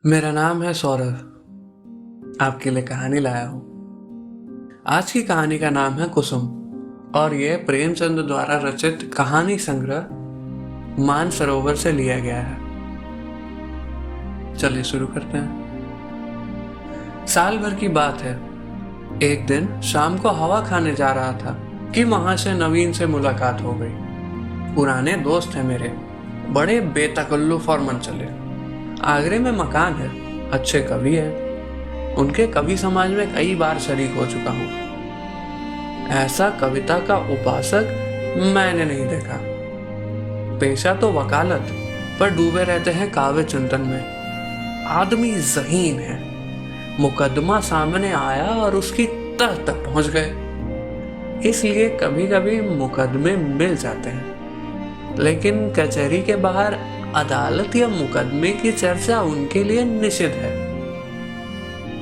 मेरा नाम है सौरभ। आपके लिए कहानी लाया हूँ। आज की कहानी का नाम है कुसुम और ये प्रेमचंद द्वारा रचित कहानी संग्रह मानसरोवर से लिया गया है। चलिए शुरू करते हैं। साल भर की बात है। एक दिन शाम को हवा खाने जा रहा था कि वहां से नवीन से मुलाकात हो गई। पुराने दोस्त हैं मेरे, बड़े बेतकल्लुफ और मनचले। आगरे में मकान है, अच्छे कवि है। उनके कवि समाज में कई बार शरीक हो चुका हूँ। ऐसा कविता का उपासक मैंने नहीं देखा। पेशा तो वकालत, पर डूबे रहते हैं काव्य चिंतन में। आदमी ज़हीन है। मुकदमा सामने आया और उसकी तह तक पहुंच गए। इसलिए कभी कभी मुकदमे मिल जाते हैं, लेकिन कचहरी के बाहर अदालत या मुकदमे की चर्चा उनके लिए निषिद्ध है।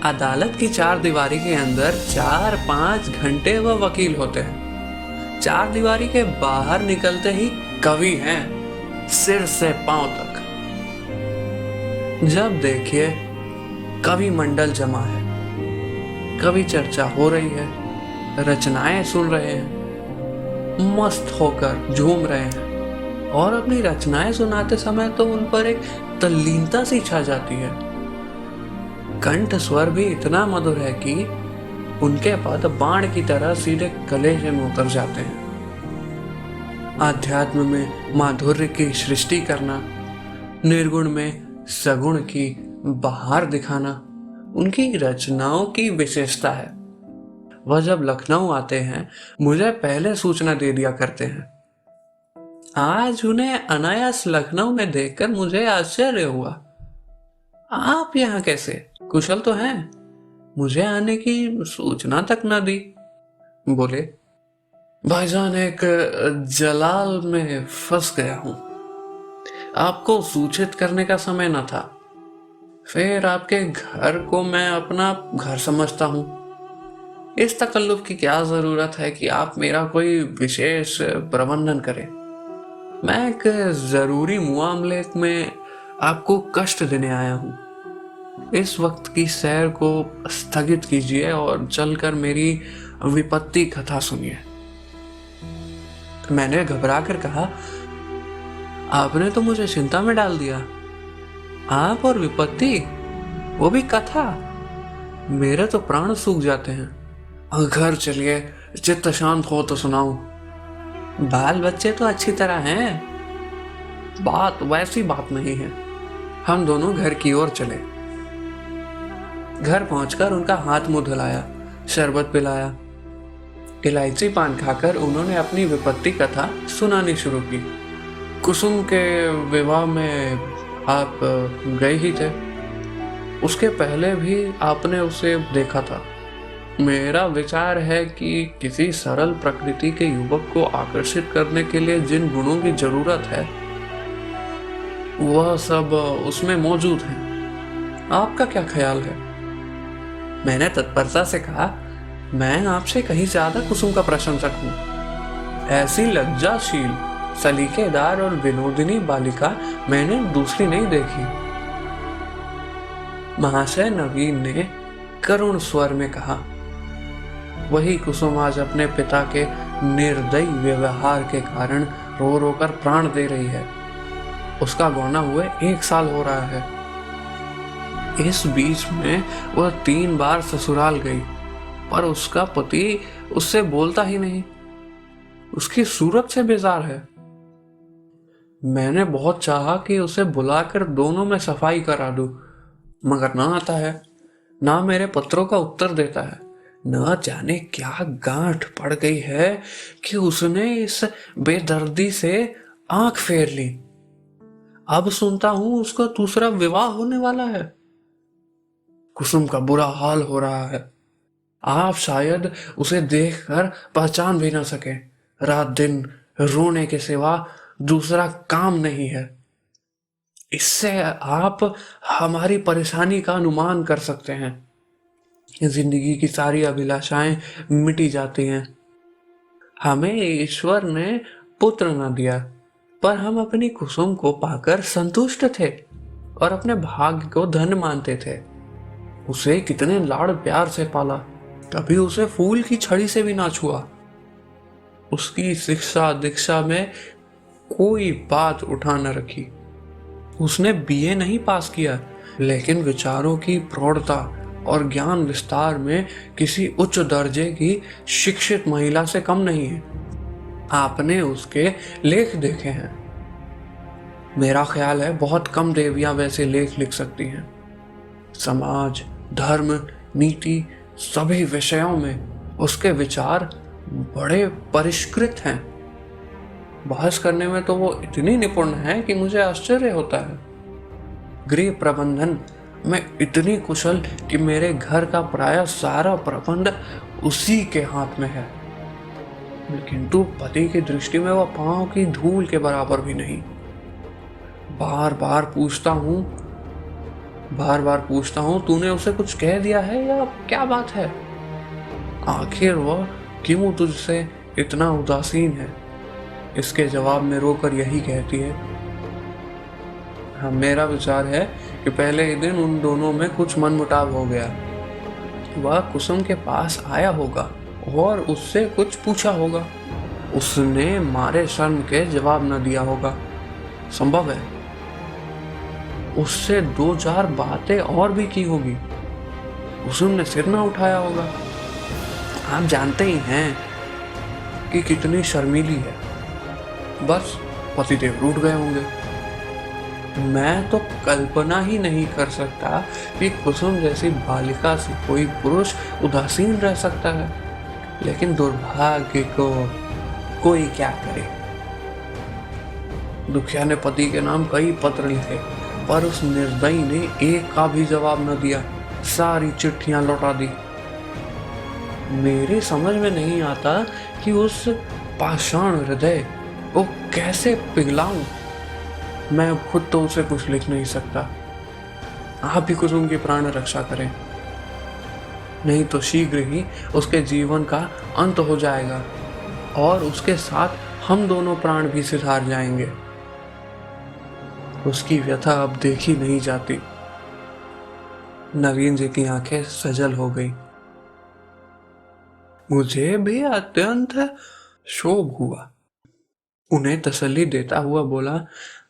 अदालत की चार दीवारी के अंदर 4-5 घंटे वह वकील होते हैं। चार दीवारी के बाहर निकलते ही कवि हैं, सिर से पांव तक। जब देखिए कवि मंडल जमा है, कवि चर्चा हो रही है, रचनाएं सुन रहे हैं, मस्त होकर झूम रहे हैं और अपनी रचनाएं सुनाते समय तो उन पर एक तल्लीनता सी छा जाती है। कंठ स्वर भी इतना मधुर है कि उनके पद बाण की तरह सीधे कलेजे में उतर जाते हैं। आध्यात्म में माधुर्य की सृष्टि करना, निर्गुण में सगुण की बहार दिखाना उनकी रचनाओं की विशेषता है। वह जब लखनऊ आते हैं मुझे पहले सूचना दे दिया करते हैं। आज उन्हें अनायास लखनऊ में देखकर मुझे आश्चर्य हुआ। आप यहाँ कैसे? कुशल तो हैं? मुझे आने की सूचना तक न दी। बोले, भाईजान एक जलाल में फंस गया हूं। आपको सूचित करने का समय न था। फिर आपके घर को मैं अपना घर समझता हूं। इस तकल्लुफ की क्या जरूरत है कि आप मेरा कोई विशेष प्रबंधन करें। मैं एक जरूरी मामले में आपको कष्ट देने आया हूं। इस वक्त की सैर को स्थगित कीजिए और चलकर मेरी विपत्ति कथा सुनिए। मैंने घबरा कर कहा, आपने तो मुझे चिंता में डाल दिया। आप और विपत्ति, वो भी कथा? मेरे तो प्राण सूख जाते हैं। घर चलिए, चित्त शांत हो तो सुनाऊं। बाल बच्चे तो अच्छी तरह हैं। बात वैसी बात नहीं है। हम दोनों घर की ओर चले। घर पहुंचकर उनका हाथ मुंह धुलाया, शरबत पिलाया। इलायची पान खाकर उन्होंने अपनी विपत्ति कथा सुनानी शुरू की। कुसुम के विवाह में आप गए ही थे। उसके पहले भी आपने उसे देखा था। मेरा विचार है कि किसी सरल प्रकृति के युवक को आकर्षित करने के लिए जिन गुणों की जरूरत है वह सब उसमें मौजूद है। आपका क्या ख्याल है? मैंने तत्परता से कहा, मैं आपसे कहीं ज्यादा कुसुम का प्रशंसक हूं। ऐसी लज्जाशील, सलीकेदार और विनोदिनी बालिका मैंने दूसरी नहीं देखी। महाशय नवीन ने करुण स्वर में कहा, वही कुसुम आज अपने पिता के निर्दयी व्यवहार के कारण रो रो कर प्राण दे रही है। उसका गौना हुए 1 साल हो रहा है। इस बीच में वह 3 बार ससुराल गई, पर उसका पति उससे बोलता ही नहीं। उसकी सूरत से बेजार है। मैंने बहुत चाहा कि उसे बुलाकर दोनों में सफाई करा दूं, मगर ना आता है, ना मेरे पत्रों का उत्तर देता है। न जाने क्या गांठ पड़ गई है कि उसने इस बेदर्दी से आंख फेर ली। अब सुनता हूं उसका दूसरा विवाह होने वाला है। कुसुम का बुरा हाल हो रहा है। आप शायद उसे देखकर पहचान भी ना सके। रात दिन रोने के सिवा दूसरा काम नहीं है। इससे आप हमारी परेशानी का अनुमान कर सकते हैं। जिंदगी की सारी अभिलाषाएं मिटी जाती हैं। हमें ईश्वर ने पुत्र न दिया, पर हम अपनी कुसुम को पाकर संतुष्ट थे। और अपने भाग्य को धन मानते थे। उसे कितने लाड़ प्यार से पाला, कभी उसे फूल की छड़ी से भी ना छुआ। उसकी शिक्षा दीक्षा में कोई बात उठा न रखी। उसने बीए नहीं पास किया, लेकिन विचारों की प्रौढ़ता और ज्ञान विस्तार में किसी उच्च दर्जे की शिक्षित महिला से कम नहीं है। आपने उसके लेख देखे हैं। मेरा ख्याल है बहुत कम देवियां वैसे लेख लिख सकती हैं। समाज, धर्म, नीति, सभी विषयों में उसके विचार बड़े परिष्कृत हैं। बहस करने में तो वो इतनी निपुण है कि मुझे आश्चर्य होता है। गृह प्रबंधन में इतनी कुशल कि मेरे घर का प्राय सारा प्रबंध उसी के हाथ में है। किंतु पति की दृष्टि में वह पांव की धूल के बराबर भी नहीं। बार बार पूछता हूँ तूने उसे कुछ कह दिया है या क्या बात है? आखिर वह क्यों तुझसे इतना उदासीन है? इसके जवाब में रोकर यही कहती है, हाँ, मेरा विचार है कि पहले ही दिन उन दोनों में कुछ मनमुटाव हो गया। वह कुसुम के पास आया होगा और उससे कुछ पूछा होगा। उसने मारे शर्म के जवाब न दिया होगा। संभव है उससे 2-4 बातें और भी की होगी। कुसुम ने सिर न उठाया होगा। आप जानते ही हैं कि कितनी शर्मीली है। बस पतिदेव रूठ गए होंगे। मैं तो कल्पना ही नहीं कर सकता कि कुसुम जैसी बालिका से कोई पुरुष उदासीन रह सकता है, लेकिन दुर्भाग्य को कोई क्या करे। दुखिया ने पति के नाम कई पत्र लिखे, पर उस निर्दयी ने एक का भी जवाब न दिया। सारी चिट्ठियां लौटा दी। मेरी समझ में नहीं आता कि उस पाषाण हृदय को कैसे पिघलाऊं। मैं खुद तो उसे कुछ लिख नहीं सकता। आप भी कुसुम की प्राण रक्षा करें, नहीं तो शीघ्र ही उसके जीवन का अंत हो जाएगा और उसके साथ हम दोनों प्राण भी सिधार जाएंगे। उसकी व्यथा अब देखी नहीं जाती। नवीन जी की आंखें सजल हो गई। मुझे भी अत्यंत शोभ हुआ। उन्हें तसल्ली देता हुआ बोला,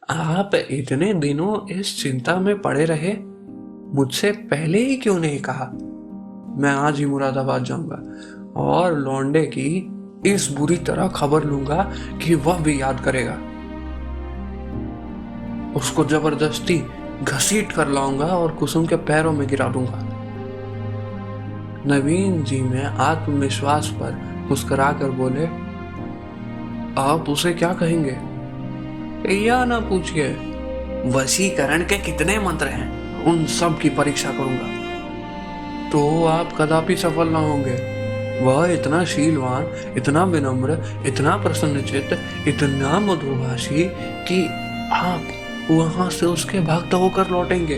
आप इतने दिनों इस चिंता में पड़े रहे, मुझसे पहले ही क्यों नहीं कहा? मैं आज ही मुरादाबाद जाऊंगा और लौंडे की इस बुरी तरह खबर लूंगा कि वह भी याद करेगा। उसको जबरदस्ती घसीट कर लाऊंगा और कुसुम के पैरों में गिरा दूंगा। नवीन जी में आत्मविश्वास पर मुस्कुराकर बोले, आप उसे क्या कहेंगे? या ना पूछिए। वशीकरण के कितने मंत्र हैं, उन सब की परीक्षा करूंगा। तो आप कदापि सफल ना होंगे। वह इतना शीलवान, इतना विनम्र, इतना प्रसन्नचित्त, इतना मधुभाषी कि आप वहां से उसके भक्त होकर लौटेंगे।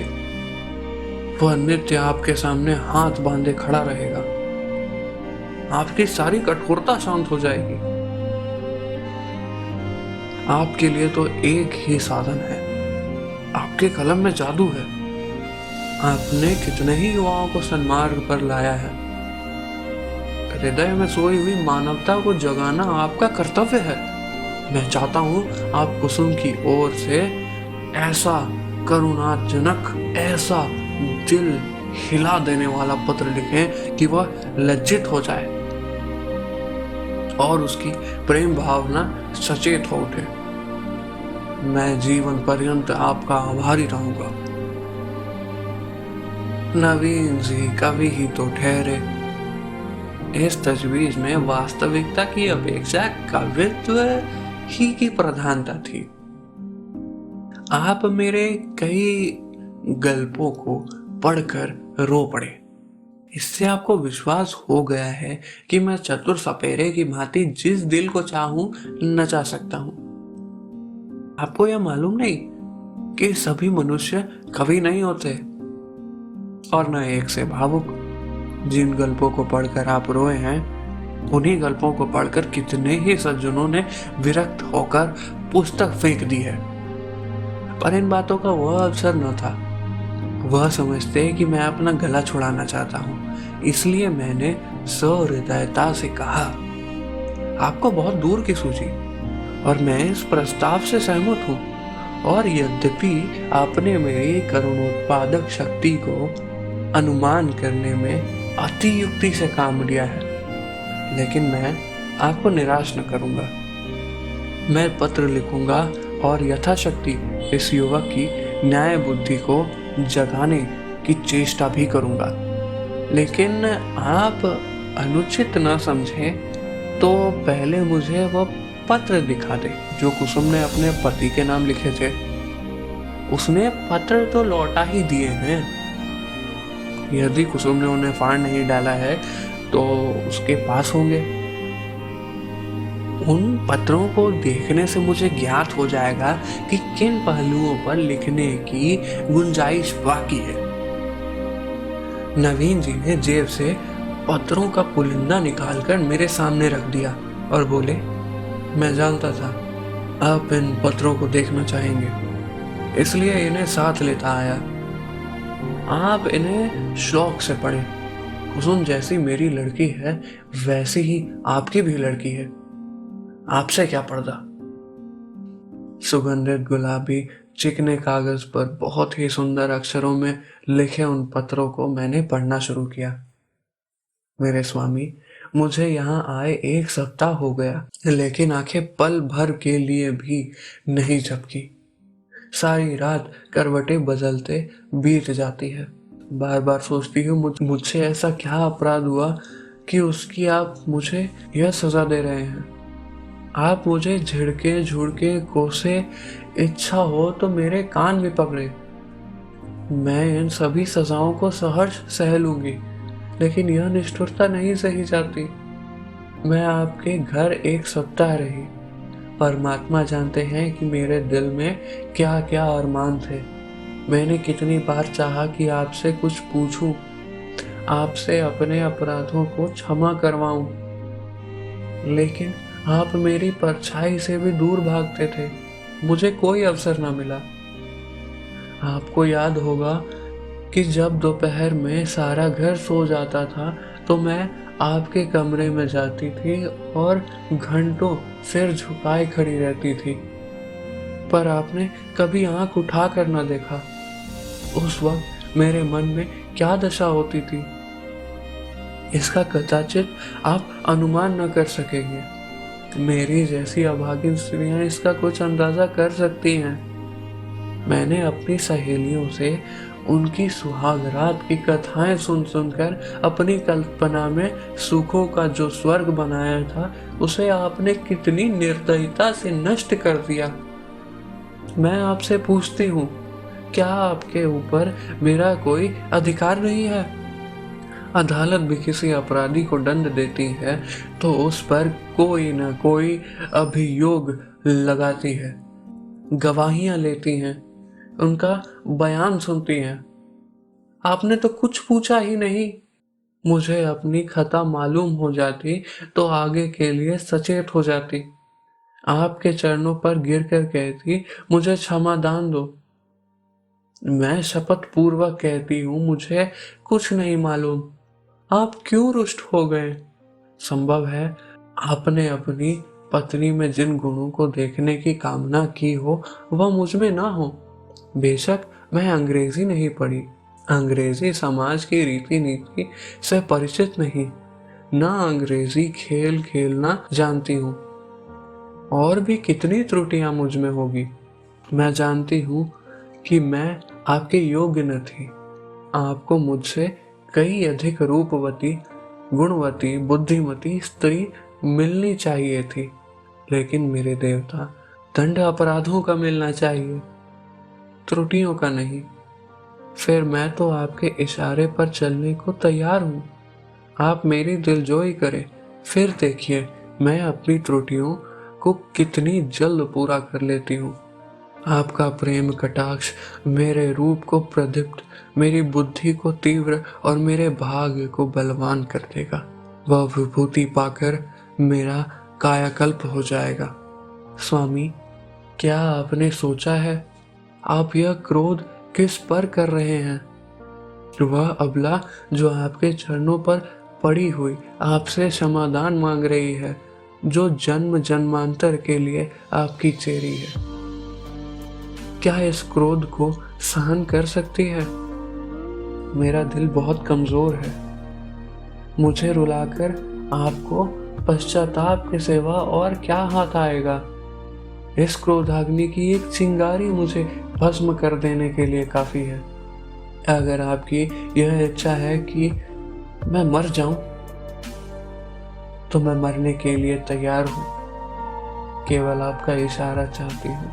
वह नित्य आपके सामने हाथ बांधे खड़ा रहेगा। आपकी सारी कठोरता शांत हो जाएगी। आपके लिए तो एक ही साधन है, आपके कलम में जादू है। आपने कितने ही युवाओं को सन्मार्ग पर लाया है। हृदय में सोई हुई मानवता को जगाना आपका कर्तव्य है। मैं चाहता हूं आप कुसुम की ओर से ऐसा करुणाजनक, ऐसा दिल हिला देने वाला पत्र लिखें कि वह लज्जित हो जाए और उसकी प्रेम भावना सचेत हो उठे। मैं जीवन पर्यंत आपका आभारी रहूंगा। नवीन जी कवि ही तो ठहरे। इस तजवीज में वास्तविकता की अपेक्षा कवित्व ही की प्रधानता थी। आप मेरे कई गल्पों को पढ़कर रो पड़े। इससे आपको विश्वास हो गया है कि मैं चतुर सपेरे की भांति जिस दिल को चाहूं नचा सकता हूं। आपको यह मालूम नहीं कि सभी मनुष्य कवि नहीं होते, और न एक से भावुक। जिन गल्पों को पढ़कर आप रोए हैं, उन्हीं गल्पों को पढ़कर कितने ही सज्जनों ने विरक्त होकर पुस्तक फेंक दी है। पर इन बातों का वह अवसर न था। वह समझते कि मैं अपना गला छुड़ाना चाहता हूँ, इसलिए मैंने सहृदयता से कहा, आपको बहुत दूर की सूझी और मैं इस प्रस्ताव से सहमत हूँ। और यद्यपि आपने मेरी करुणोत्पादक शक्ति को अनुमान करने में अति युक्ति से काम लिया है, लेकिन मैं आपको निराश न करूंगा। मैं पत्र लिखूंगा और यथाशक्ति इस युवक की न्याय बुद्धि को जगाने की चेष्टा भी करूंगा। लेकिन आप अनुचित न समझें तो पहले मुझे वह पत्र दिखा दे जो कुसुम ने अपने पति के नाम लिखे थे। उसने पत्र तो लौटा ही दिए हैं। यदि कुसुम ने उन्हें फाड़ नहीं डाला है तो उसके पास होंगे। उन पत्रों को देखने से मुझे ज्ञात हो जाएगा कि किन पहलुओं पर लिखने की गुंजाइश बाकी है। नवीन जी ने जेब से पत्रों का पुलिंदा निकालकर मेरे सामने रख दिया और बोले, मैं जानता था आप इन पत्रों को देखना चाहेंगे, इसलिए इन्हें साथ लेता आया। आप इन्हें शौक से पढ़ें। कुसुम जैसी मेरी लड़की है वैसी ही आपकी भी लड़की है, आपसे क्या पर्दा। सुगंधित गुलाबी चिकने कागज पर बहुत ही सुंदर अक्षरों में लिखे उन पत्रों को मैंने पढ़ना शुरू किया। मेरे स्वामी, मुझे यहाँ आए 1 सप्ताह हो गया, लेकिन आंखें पल भर के लिए भी नहीं झपकी। सारी रात करवटें बदलते बीत जाती है। बार बार सोचती हूँ मुझसे ऐसा क्या अपराध हुआ कि उसकी आप मुझे यह सजा दे रहे हैं। आप मुझे झिड़के झुड़के कोसे, इच्छा हो तो मेरे भी पकड़े। मैं इन सभी सजाओं को सहर्ष सह लूंगी, लेकिन यह निष्ठुरता नहीं सही जाती। मैं आपके घर 1 सप्ताह रही। परमात्मा जानते हैं कि मेरे दिल में क्या क्या अरमान थे। मैंने कितनी बार चाहा कि आपसे कुछ पूछूं, आपसे अपने अपराधों को क्षमा करवाऊं, लेकिन आप मेरी परछाई से भी दूर भागते थे। मुझे कोई अवसर न मिला। आपको याद होगा कि जब दोपहर में सारा घर सो जाता था तो मैं आपके कमरे में जाती थी और घंटों सिर झुकाए खड़ी रहती थी, पर आपने कभी आंख उठा कर न देखा। उस वक्त मेरे मन में क्या दशा होती थी, इसका कदाचित आप अनुमान न कर सकेंगे। मेरी जैसी अभागिन स्त्रियां इसका कुछ अंदाजा कर सकती हैं। मैंने अपनी सहेलियों से उनकी सुहागरात की कथाएं सुन सुनकर अपनी कल्पना में सुखों का जो स्वर्ग बनाया था उसे आपने कितनी निर्दयता से नष्ट कर दिया। मैं आपसे पूछती हूँ, क्या आपके ऊपर मेरा कोई अधिकार नहीं है? अदालत भी किसी अपराधी को दंड देती है तो उस पर कोई न कोई अभियोग लगाती है, गवाहियां लेती हैं, उनका बयान सुनती हैं। आपने तो कुछ पूछा ही नहीं। मुझे अपनी खता मालूम हो जाती तो आगे के लिए सचेत हो जाती। आपके चरणों पर गिर कर कहती, मुझे क्षमा दान दो। मैं शपथ पूर्वक कहती हूँ, मुझे कुछ नहीं मालूम। आप क्यों रुष्ट हो गए? संभव है आपने अपनी पत्नी में जिन गुणों को देखने की कामना की हो वह मुझ में ना हो। बेशक मैं अंग्रेजी नहीं पढ़ी, अंग्रेजी समाज की रीति नीति से परिचित नहीं, ना अंग्रेजी खेल खेलना जानती हूँ। और भी कितनी त्रुटियां मुझ में होगी। मैं जानती हूँ कि मैं आपके योग्य न थी। आपको मुझसे कई अधिक रूपवती, गुणवती, बुद्धिमती स्त्री मिलनी चाहिए थी, लेकिन मेरे देवता, दंड अपराधों का मिलना चाहिए, त्रुटियों का नहीं। फिर मैं तो आपके इशारे पर चलने को तैयार हूँ। आप मेरी दिलजोई करें, फिर देखिए मैं अपनी त्रुटियों को कितनी जल्द पूरा कर लेती हूँ। आपका प्रेम कटाक्ष मेरे रूप को प्रदीप्त, मेरी बुद्धि को तीव्र और मेरे भाग्य को बलवान कर देगा। वह विभूति पाकर मेरा कायाकल्प हो जाएगा। स्वामी, क्या आपने सोचा है आप यह क्रोध किस पर कर रहे हैं? वह अबला जो आपके चरणों पर पड़ी हुई आपसे क्षमादान मांग रही है, जो जन्म जन्मांतर के लिए आपकी चेरी है, क्या इस क्रोध को सहन कर सकती है? मेरा दिल बहुत कमजोर है। मुझे रुलाकर आपको पश्चाताप के सिवा और क्या हाथ आएगा? इस क्रोधाग्नि की एक चिंगारी मुझे भस्म कर देने के लिए काफी है। अगर आपकी यह इच्छा है कि मैं मर जाऊं, तो मैं मरने के लिए तैयार हूं। केवल आपका इशारा चाहती हूँ।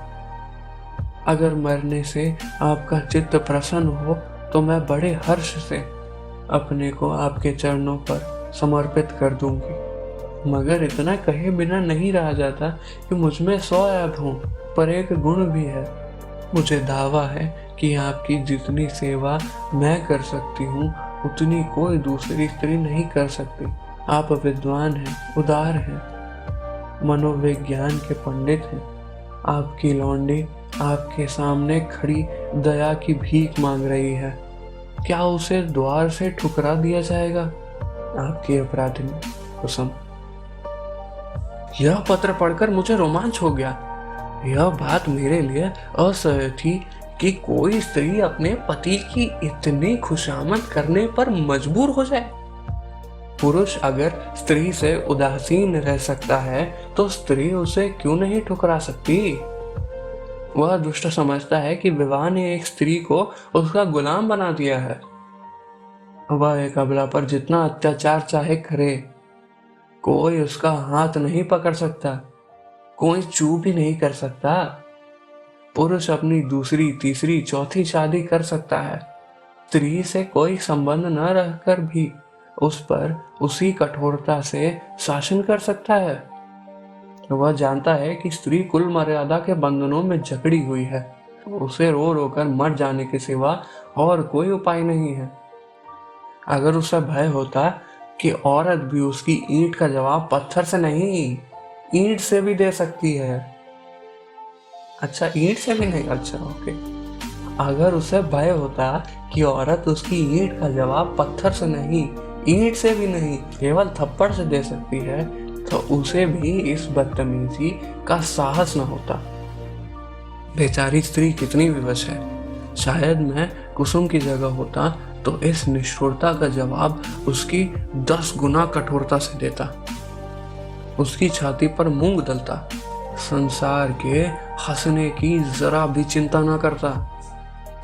अगर मरने से आपका चित्त प्रसन्न हो तो मैं बड़े हर्ष से अपने को आपके चरणों पर समर्पित कर दूंगी। मगर इतना कहे बिना नहीं रहा जाता कि मुझमें 100 ऐब हों, पर एक गुण भी है। मुझे दावा है कि आपकी जितनी सेवा मैं कर सकती हूँ, उतनी कोई दूसरी स्त्री नहीं कर सकती। आप विद्वान हैं, उदार हैं, मनोविज्ञान के पंडित हैं। आपकी लौंडी आपके सामने खड़ी दया की भीख मांग रही है। क्या उसे द्वार से ठुकरा दिया जाएगा? आपकी अपराधिनी कुसुम। यह पत्र पढ़कर मुझे रोमांच हो गया। यह बात मेरे लिए असह्य थी कि कोई स्त्री अपने पति की इतनी खुशामद करने पर मजबूर हो जाए। पुरुष अगर स्त्री से उदासीन रह सकता है तो स्त्री उसे क्यों नहीं ठुकरा सकती? वह दुष्ट समझता है कि विवाह ने एक स्त्री को उसका गुलाम बना दिया है। वह एक अबला पर जितना अत्याचार चाहे करे, कोई उसका हाथ नहीं पकड़ सकता, कोई चू भी नहीं कर सकता। पुरुष अपनी दूसरी, तीसरी, चौथी शादी कर सकता है। स्त्री से कोई संबंध न रहकर भी उस पर उसी कठोरता से शासन कर सकता है। वह जानता है कि स्त्री कुल मर्यादा के बंधनों में जकड़ी हुई है। उसे रो रो कर मर जाने के सिवा और कोई उपाय नहीं है। अगर उसे भय होता कि औरत भी उसकी ईंट का जवाब पत्थर से नहीं, ईंट से भी दे सकती है। अच्छा, ईंट से भी नहीं? अच्छा, ओके। अगर उसे भय होता कि औरत उसकी ईंट का जवाब पत्थर से नहीं, ईंट से भी नहीं, केवल थप्पड़ से दे सकती है, तो उसे भी इस बदतमीजी का साहस न होता। बेचारी स्त्री कितनी विवश है। शायद मैं कुसुम की जगह होता तो इस निष्ठुरता का जवाब उसकी 10 गुना कठोरता से देता। उसकी छाती पर मूंग दलता, संसार के हंसने की जरा भी चिंता न करता।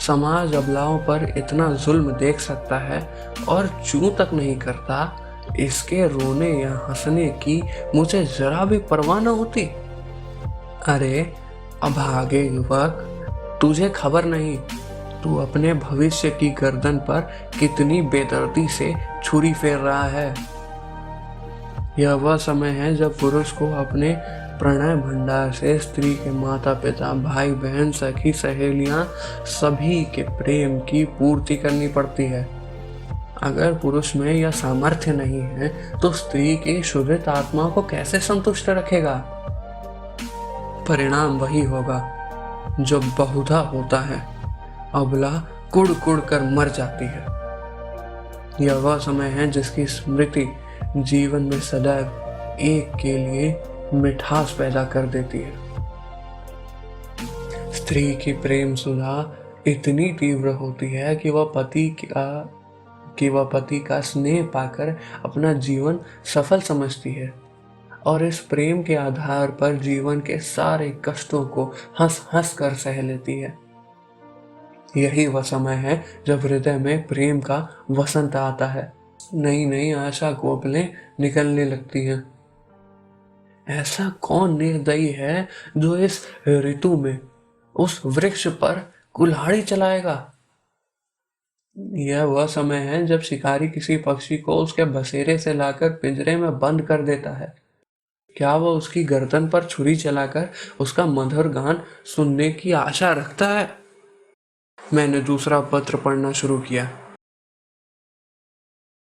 समाज अबलाओं पर इतना जुल्म देख सकता है और चूं तक नहीं करता, इसके रोने या हंसने की मुझे जरा भी परवाह न होती। अरे अभागे युवक, तुझे खबर नहीं, तू अपने भविष्य की गर्दन पर कितनी बेदर्दी से छुरी फेर रहा है। यह वह समय है जब पुरुष को अपने प्रणय भंडार से स्त्री के माता पिता, भाई बहन, सखी सहेलियां सभी के प्रेम की पूर्ति करनी पड़ती है। अगर पुरुष में यह सामर्थ्य नहीं है तो स्त्री की शुद्ध आत्मा को कैसे संतुष्ट रखेगा? परिणाम वही होगा जो बहुधा होता है। अबला कुड़ कुड़ कर मर जाती है। यह वह समय है जिसकी स्मृति जीवन में सदैव एक के लिए मिठास पैदा कर देती है। स्त्री की प्रेम सुधा इतनी तीव्र होती है कि वह पति का स्नेह पाकर अपना जीवन सफल समझती है और इस प्रेम के आधार पर जीवन के सारे कष्टों को हंस हंस कर सह लेती है। यही वह समय है जब हृदय में प्रेम का वसंत आता है। नई नई आशा कोपलें निकलने लगती हैं। ऐसा कौन निर्दयी है जो इस ऋतु में उस वृक्ष पर कुल्हाड़ी चलाएगा? यह वह समय है जब शिकारी किसी पक्षी को उसके बसेरे से लाकर पिंजरे में बंद कर देता है। क्या वह उसकी गर्दन पर छुरी चलाकर उसका मधुर गान सुनने की आशा रखता है? मैंने दूसरा पत्र पढ़ना शुरू किया।